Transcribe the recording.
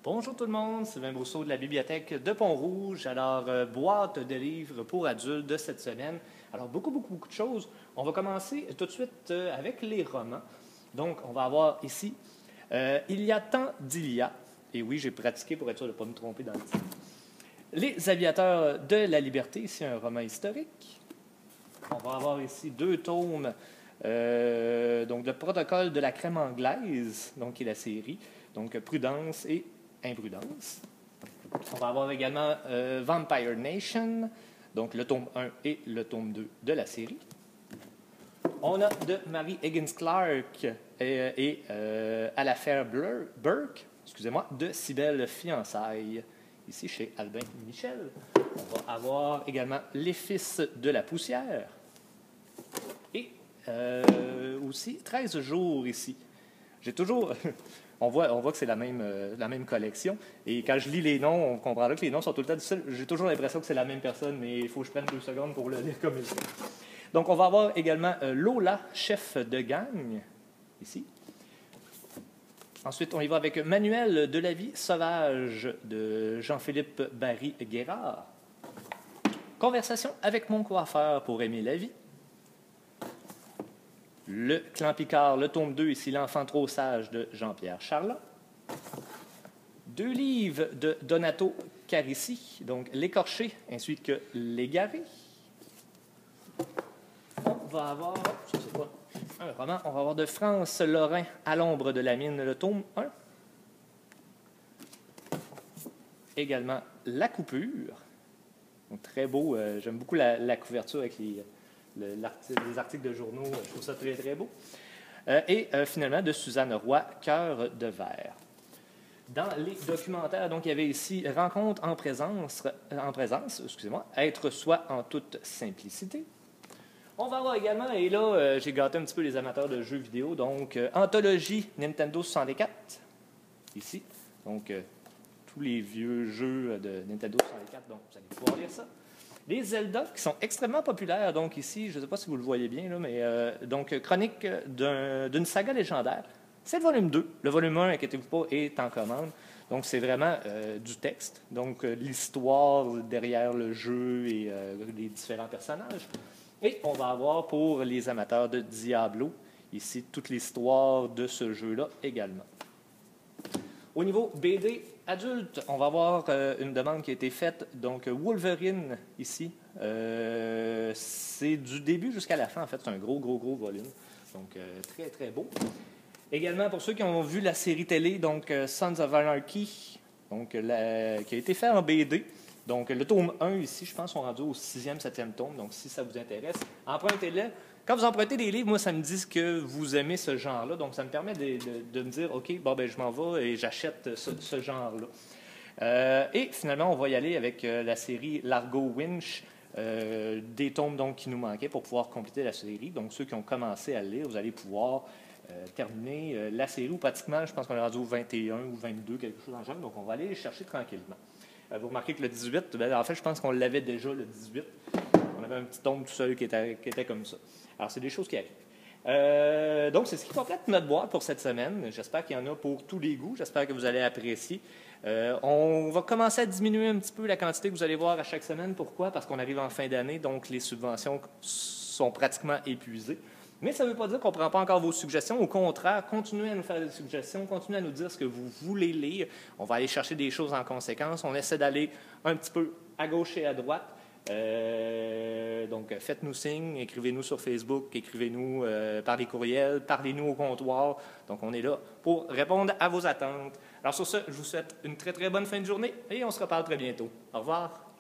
Bonjour tout le monde, Sylvain Brousseau de la Bibliothèque de Pont-Rouge. Alors, boîte de livres pour adultes de cette semaine. Alors, beaucoup de choses. On va commencer tout de suite avec les romans. Donc, on va avoir ici Il y a tant d'il y a. Et oui, j'ai pratiqué pour être sûr de ne pas me tromper dans le titre. Les aviateurs de la liberté, ici un roman historique. On va avoir ici 2 tomes. Donc, le protocole de la crème anglaise, donc qui est la série. Donc, Prudence et Imprudence. On va avoir également Vampire Nation, donc le tome 1 et le tome 2 de la série. On a de Mary Higgins Clark et à l'affaire Burke, excusez-moi, de Cybèle Fiançailles, ici chez Albin Michel. On va avoir également Les Fils de la poussière et aussi 13 jours ici. J'ai toujours... On voit que c'est la même collection. Et quand je lis les noms, on comprendra que les noms sont tout le temps difficiles. J'ai toujours l'impression que c'est la même personne, mais il faut que je prenne 2 secondes pour le lire comme il faut. Donc, on va avoir également Lola, chef de gang, ici. Ensuite, on y va avec Manuel de la vie sauvage de Jean-Philippe Barry-Guérard. Conversation avec mon coiffeur pour aimer la vie. Le Clan Picard, le tome 2, ici, L'enfant trop sage de Jean-Pierre Charland. 2 livres de Donato Carissi, donc L'écorché ainsi que L'égaré. On va avoir, ça c'est quoi? Un roman, on va avoir de France Lorrain, À l'ombre de la mine, le tome 1. Également La coupure. Donc, très beau, j'aime beaucoup la couverture avec les articles de journaux, je trouve ça très beau. Et finalement, de Suzanne Roy, Cœur de verre. Dans les documentaires, donc, il y avait ici Rencontre en présence, excusez-moi, Être soi en toute simplicité. On va avoir également, et là, j'ai gâté un petit peu les amateurs de jeux vidéo, donc Anthologie Nintendo 64, ici. Donc, tous les vieux jeux de Nintendo 64, donc vous allez pouvoir lire ça. Les Zelda, qui sont extrêmement populaires, donc ici, je ne sais pas si vous le voyez bien, là, mais donc chronique d'une saga légendaire. C'est le volume 2. Le volume 1, inquiétez-vous pas, est en commande. Donc, c'est vraiment du texte. Donc, l'histoire derrière le jeu et les différents personnages. Et on va avoir pour les amateurs de Diablo, ici, toute l'histoire de ce jeu-là également. Au niveau BD adulte, on va avoir une demande qui a été faite. Donc, Wolverine, ici, c'est du début jusqu'à la fin, en fait. C'est un gros volume. Donc, très beau. Également, pour ceux qui ont vu la série télé, donc Sons of Anarchy, donc, qui a été fait en BD. Donc, le tome 1, ici, je pense, sont rendus au 6e, 7e tome. Donc, si ça vous intéresse, empruntez-le. Quand vous empruntez des livres, moi, ça me dit que vous aimez ce genre-là. Donc, ça me permet de me dire, OK, bon, ben, je m'en vais et j'achète ce genre-là. Et finalement, on va y aller avec la série Largo Winch, des tomes donc, qui nous manquaient pour pouvoir compléter la série. Donc, ceux qui ont commencé à le lire, vous allez pouvoir terminer la série, ou pratiquement, je pense qu'on est rendu au 21 ou 22, quelque chose dans le genre. Donc, on va aller les chercher tranquillement. Vous remarquez que le 18, ben, en fait, je pense qu'on l'avait déjà, le 18. On avait un petit tome tout seul qui était comme ça. Alors, c'est des choses qui arrivent. Donc, c'est ce qui complète notre boîte pour cette semaine. J'espère qu'il y en a pour tous les goûts. J'espère que vous allez apprécier. On va commencer à diminuer un petit peu la quantité que vous allez voir à chaque semaine. Pourquoi? Parce qu'on arrive en fin d'année, donc les subventions sont pratiquement épuisées. Mais ça ne veut pas dire qu'on ne prend pas encore vos suggestions. Au contraire, continuez à nous faire des suggestions, continuez à nous dire ce que vous voulez lire. On va aller chercher des choses en conséquence. On essaie d'aller un petit peu à gauche et à droite. Donc, faites-nous signe, écrivez-nous sur Facebook, écrivez-nous par les courriels, parlez-nous au comptoir. Donc, on est là pour répondre à vos attentes. Alors, sur ce, je vous souhaite une très bonne fin de journée et on se reparle très bientôt. Au revoir.